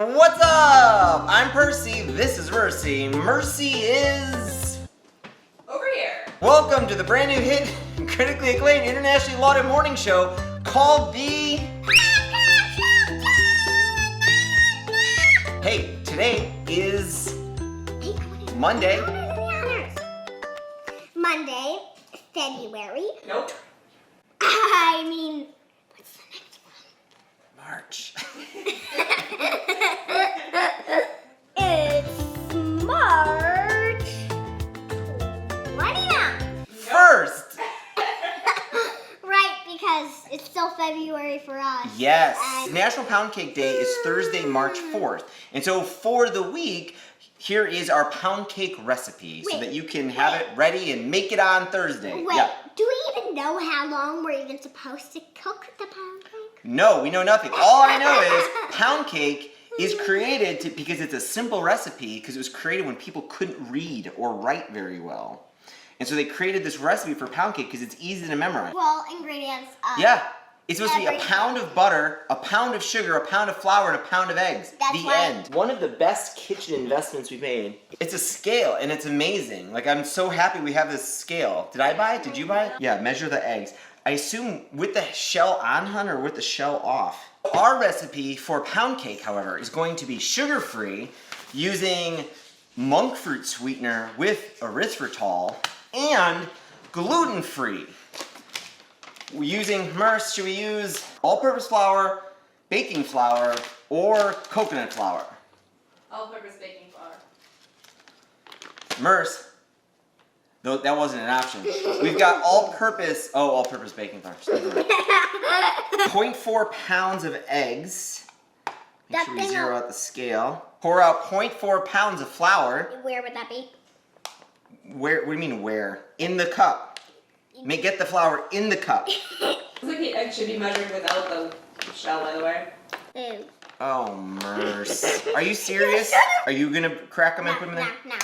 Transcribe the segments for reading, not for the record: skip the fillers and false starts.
What's up? I'm Percy, this is Mercy. Mercy is... over here. Welcome to the brand new hit, critically acclaimed, internationally lauded morning show called the... Hey, today is Monday. Monday, February. Nope. I mean, what's the next one? March. It's March 20th. First! Right, because it's still February for us. Yes. And National Pound Cake Day is Thursday, March 4th. And so for the week, here is our pound cake recipe so that you can have it ready and make it on Thursday. wait, do we even know how long we're even supposed to cook the pound cake? No, we know nothing. All I know is pound cake is created because it's a simple recipe because it was created when people couldn't read or write very well. And so they created this recipe for pound cake because it's easy to memorize. Well, ingredients. Yeah. It's supposed to be a everything. pound of butter, a pound of sugar, a pound of flour, and a pound of eggs. That's the right. end. One of the best kitchen investments we've made. It's a scale, and it's amazing. Like, I'm so happy we have this scale. Did I buy it? Did you buy it? Yeah, measure the eggs. I assume with the shell on, hun, or with the shell off? Our recipe for pound cake, however, is going to be sugar-free using monk fruit sweetener with erythritol and gluten-free. We're using, Merce, should we use all-purpose flour, baking flour, or coconut flour? All-purpose baking flour. Merce, though that wasn't an option. We've got all-purpose baking flour. 0.4 pounds of eggs. Make sure we zero out the scale. Pour out 0.4 pounds of flour. Where would that be? Where? What do you mean where? In the cup. Get the flour in the cup. Looks like the egg should be measured without the shell, by the way. Ew. Oh, Merce. Are you serious? Are you gonna crack them and put them in there? No.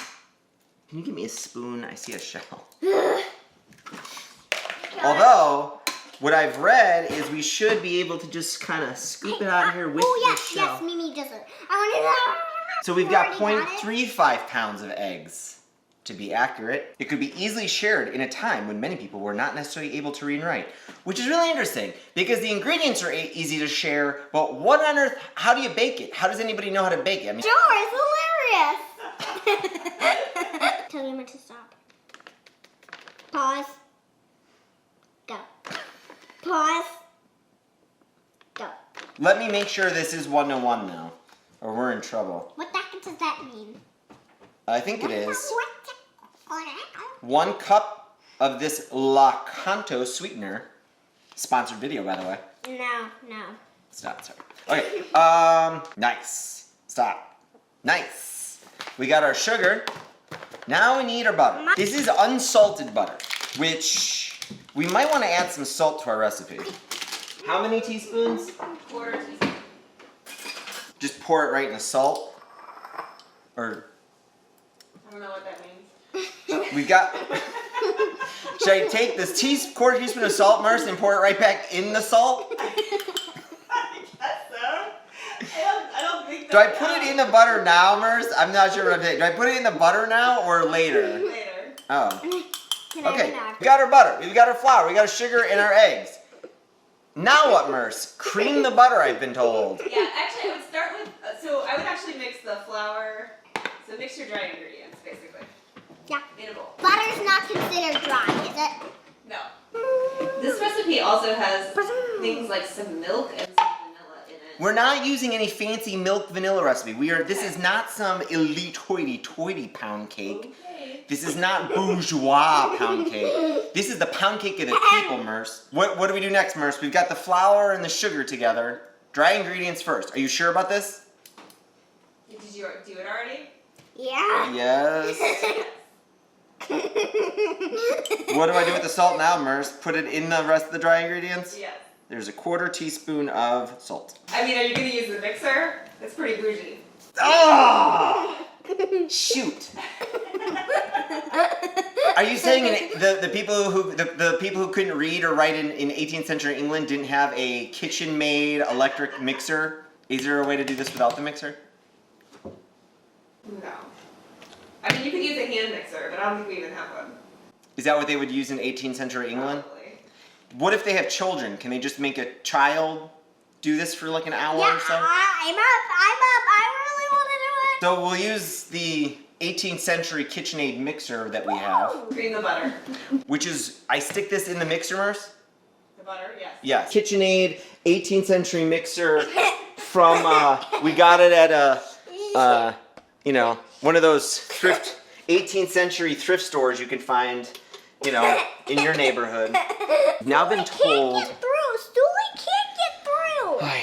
Can you give me a spoon? I see a shell. Although, what I've read is we should be able to just kind of scoop it out of here with the shell. Yes, Mimi does it. I want So we've got Already got it? 0.35 pounds of eggs. To be accurate, it could be easily shared in a time when many people were not necessarily able to read and write, which is really interesting because the ingredients are easy to share, but what on earth, how do you bake it? How does anybody know how to bake it? I mean, Sure, it's hilarious. Tell me when to stop. Pause. Go. Pause. Go. let me make sure this is 1-to-1 now, or we're in trouble. What the heck does that mean? I think it is 1 cup of this La Canto sweetener. Sponsored video, by the way. No. Stop, sorry. Okay, nice. Stop. Nice. We got our sugar. Now we need our butter. This is unsalted butter, which we might want to add some salt to our recipe. How many teaspoons? Quarter teaspoon. Just pour it right in the salt. Or, I don't know what that means. we got... Should I take this quarter teaspoon of salt, Merce, and pour it right back in the salt? I guess so. I don't think Do I put it in the butter now, Merce? I'm not sure what I'm saying. Do I put it in the butter now or later? Later. Oh. Can I Okay, have we got our butter, we've got our flour, we got our sugar and our eggs. Now what, Merce? Cream the butter, I've been told. Yeah, actually, I would start with. So I would actually mix the flour. So mix your dry ingredients, basically. Yeah. In a bowl. Butter's not considered dry, is it? No. This recipe also has things like some milk and some vanilla in it. We're not using any fancy milk vanilla recipe. This is not some elite hoity-toity pound cake. Okay. This is not bourgeois pound cake. This is the pound cake of the people, Merce. What do we do next, Merce? We've got the flour and the sugar together. Dry ingredients first. Are you sure about this? Did you do it already? Yeah. Yes. What do I do with the salt now, Merce? Put it in the rest of the dry ingredients? Yes. There's a quarter teaspoon of salt. I mean, are you going to use the mixer? It's pretty bougie. Ah! Shoot. Are you saying the people who couldn't read or write in 18th century England didn't have a kitchen-made electric mixer? Is there a way to do this without the mixer? No. I mean, you could use a hand mixer, but I don't think we even have one. Is that what they would use in 18th century England? Probably. What if they have children? Can they just make a child do this for like an hour Yeah, or so? I'm up. I really want to do it. So we'll use the 18th century KitchenAid mixer that we have, Cream the butter. which is, I stick this in the mixer, Merce? The butter, yes. Yes. KitchenAid 18th century mixer from, we got it at you know, one of those 18th century thrift stores you can find, you know, in your neighborhood. Now been told. Can't get through. Stewie can't get through. Ay,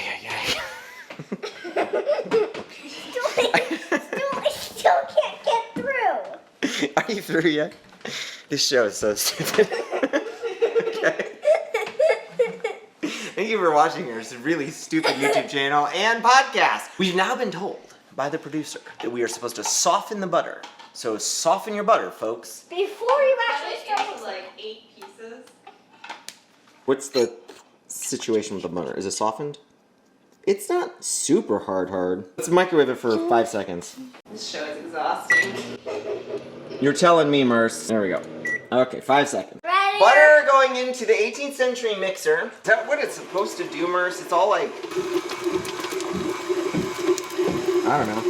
ay, Stewie still can't get through. ay. Are you through yet? This show is so stupid. Okay. Thank you for watching your really stupid YouTube channel and podcast. We've now been told by the producer that we are supposed to soften the butter. So soften your butter, folks. Before you Cut actually it start. into like 8 pieces. What's the situation with the butter? Is it softened? It's not super hard. Let's microwave it for 5 seconds. This show is exhausting. You're telling me, Merce. There we go. Okay, 5 seconds. Ready? Butter going into the 18th century mixer. Is that what it's supposed to do, Merce? It's all like... I don't know.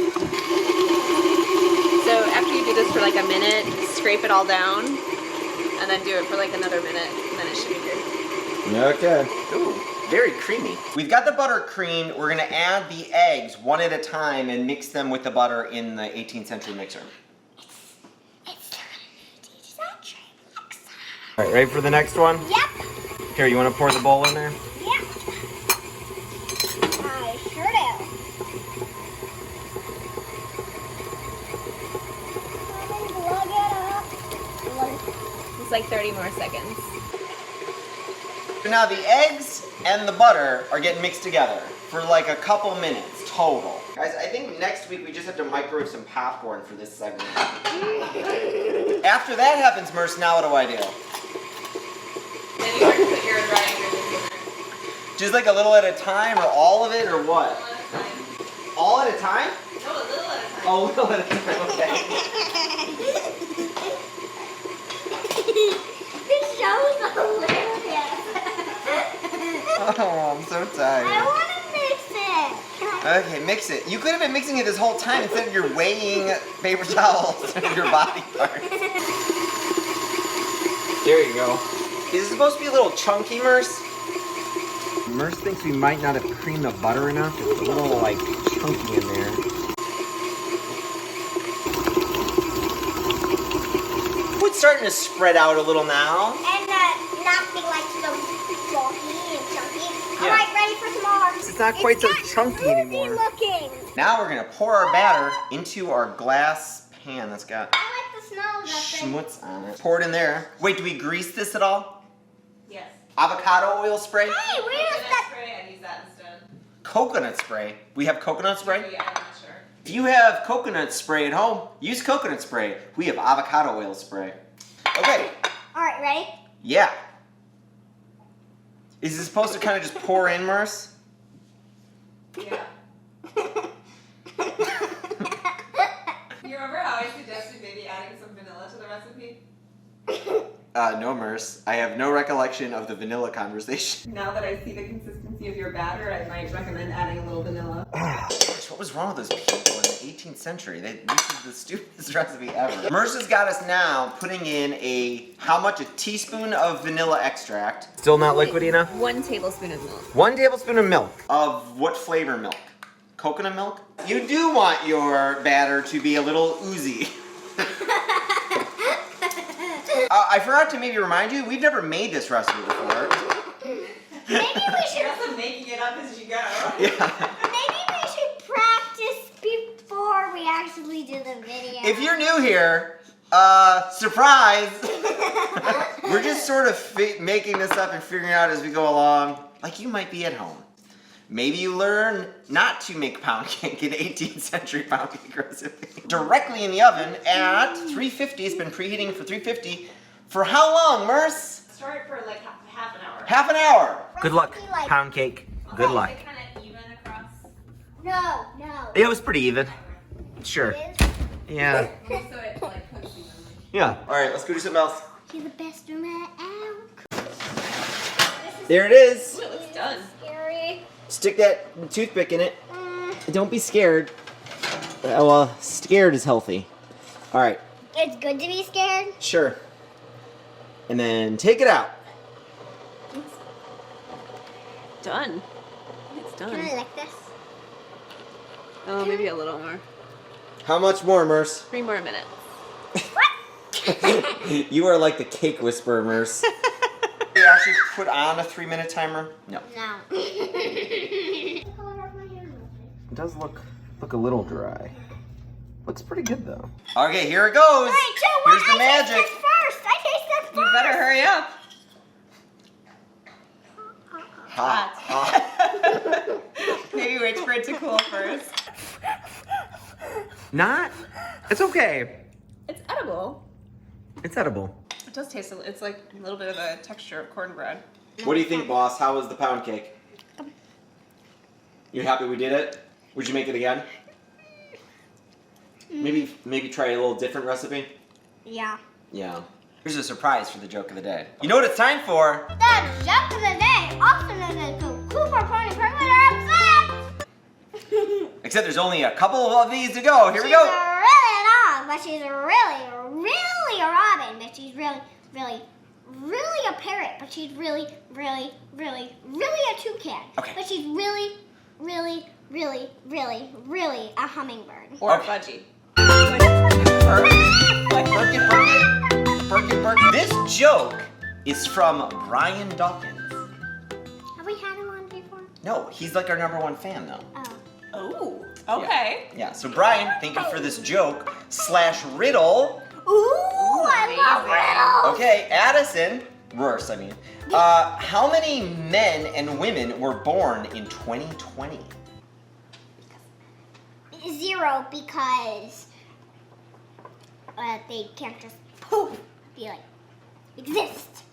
So after you do this for like a minute, scrape it all down, and then do it for like another minute, and then it should be good. Okay. Ooh, very creamy. We've got the butter creamed. We're gonna add the eggs one at a time and mix them with the butter in the 18th century mixer. It's still gonna teach that trick. All right, ready for the next one? Yep. Here, you wanna pour the bowl in there? Yep. I sure do. Plug it up. It's like 30 more seconds. So now the eggs and the butter are getting mixed together for like a couple minutes total. Guys, I think next week we just have to microwave some popcorn for this segment. After that happens, Merce, now what do I do? Then you start to put your dry ingredients in there. Just like a little at a time or all of it or what? One at a time. All at a time? No, a little at a time. Oh, a little at a time, okay. This show is hilarious. Oh, I'm so tired. I want to mix it. Can I? Okay, mix it. You could have been mixing it this whole time instead of you're weighing paper towels in your body parts. There you go. Is it supposed to be a little chunky, Merce? Merce thinks we might not have creamed the butter enough. It's a little, like, chunky in there. It's starting to spread out a little now. And not be like so bulky and chunky. Yeah. All right, ready for some more. It's not quite so chunky smoothie anymore. looking. Now we're gonna pour our batter into our glass pan that's got I like the smell of that thing. schmutz on it. Pour it in there. Wait, do we grease this at all? Yes. Avocado oil spray? Hey, where is Coconut that? spray, I'd use that instead. Coconut spray. We have coconut spray? Yeah, I'm not sure. If you have coconut spray at home, use coconut spray. We have avocado oil spray. Okay, All right, ready? yeah. Is it supposed to kind of just pour in, Merce? Yeah. You remember how I suggested maybe adding some vanilla to the recipe? No, Merce. I have no recollection of the vanilla conversation. Now that I see the consistency of your batter, I might recommend adding a little vanilla. Gosh, what was wrong with those people in the 18th century? This is the stupidest recipe ever. Merce has got us now putting in how much? A teaspoon of vanilla extract. Still not liquid enough? 1 tablespoon of milk. 1 tablespoon of milk. Of what flavor milk? Coconut milk? You do want your batter to be a little oozy. I forgot to maybe remind you, we've never made this recipe before. Maybe we should. You're also making it up as you go. Yeah. Maybe we should practice before we actually do the video. If you're new here, surprise! We're just sort of making this up and figuring out as we go along, like you might be at home. Maybe you learn not to make pound cake in 18th century pound cake recipe. Directly in the oven at 350. It's been preheating for 350. For how long, Merce? Start for like half an hour. Half an hour. Good luck, Recipe like- pound cake. Good luck. Is it kind of even across? No. It was pretty even. Sure. It is. Yeah. So it like cooks you. Yeah. All right, let's go do something else. You're the best one out. There it is. Ooh, it looks done. Scary. Stick that toothpick in it. Don't be scared. Well, scared is healthy. All right. It's good to be scared. Sure. And then take it out. Done. It's done. Can I lick this? Oh, maybe a little more. How much more, Merce? 3 more minutes. You are like the cake whisperer, Merce. You actually put on a 3-minute timer? No. No. It does look a little dry. Looks pretty good though. Okay, here it goes. 3, 2, 1. Here's the magic. I taste this first. I taste this first. You better hurry up. Hot. Maybe wait for it to cool first. Not? It's okay. It's edible. It's edible. It does taste. It's like a little bit of a texture of cornbread. What do you think, boss? How was the pound cake? You happy we did it? Would you make it again? Maybe try a little different recipe? Yeah. Yeah. Here's a surprise for the joke of the day. You know what it's time for? The joke of the day, also known as the Cooper Pony Penguin upset. Except there's only a couple of these to go. Here we She's go. really long, but she's really a robin, but she's really a parrot, but she's really a toucan. Okay. But she's really a hummingbird. Or a Okay. fudgy. This joke is from Brian Dawkins. Have we had him on before? No, he's like our #1 fan though. Oh. Oh, okay. Yeah, so Brian, thank you for this joke / riddle. Ooh, I love riddles. Okay, Addison, Rourse, I mean. How many men and women were born in 2020? 0 because they can't just poof be like exist.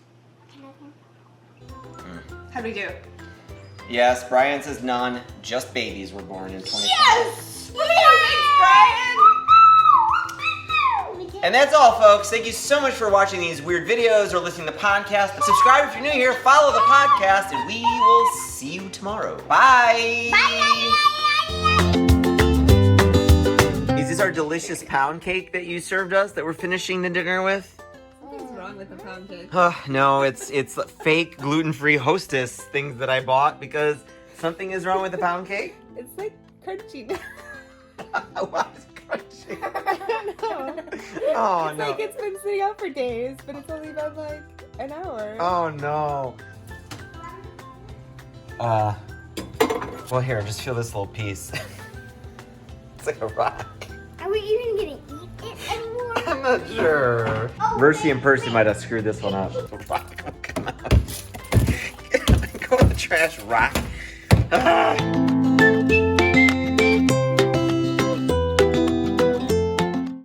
How'd we do? Yes, Brian says none. Just babies were born in 2020. Yes! And that's all, folks. Thank you so much for watching these weird videos or listening to the podcast. Subscribe if you're new here. Follow the podcast, and we will see you tomorrow. Bye. Is this our delicious pound cake that you served us that we're finishing the dinner with? What's wrong with the pound cake? No, it's fake gluten-free Hostess things that I bought because something is wrong with the pound cake. It's like crunchy. Why is it crunchy? I don't know. Oh It's no. like it's been sitting out for days, but it's only been like an hour. Oh no. Well here, just feel this little piece. It's like a rock. Are we even gonna eat it anymore? I'm not sure. Mercy and Percy might have screwed this one up. Rock, come on. Go in the trash, rock. Ah.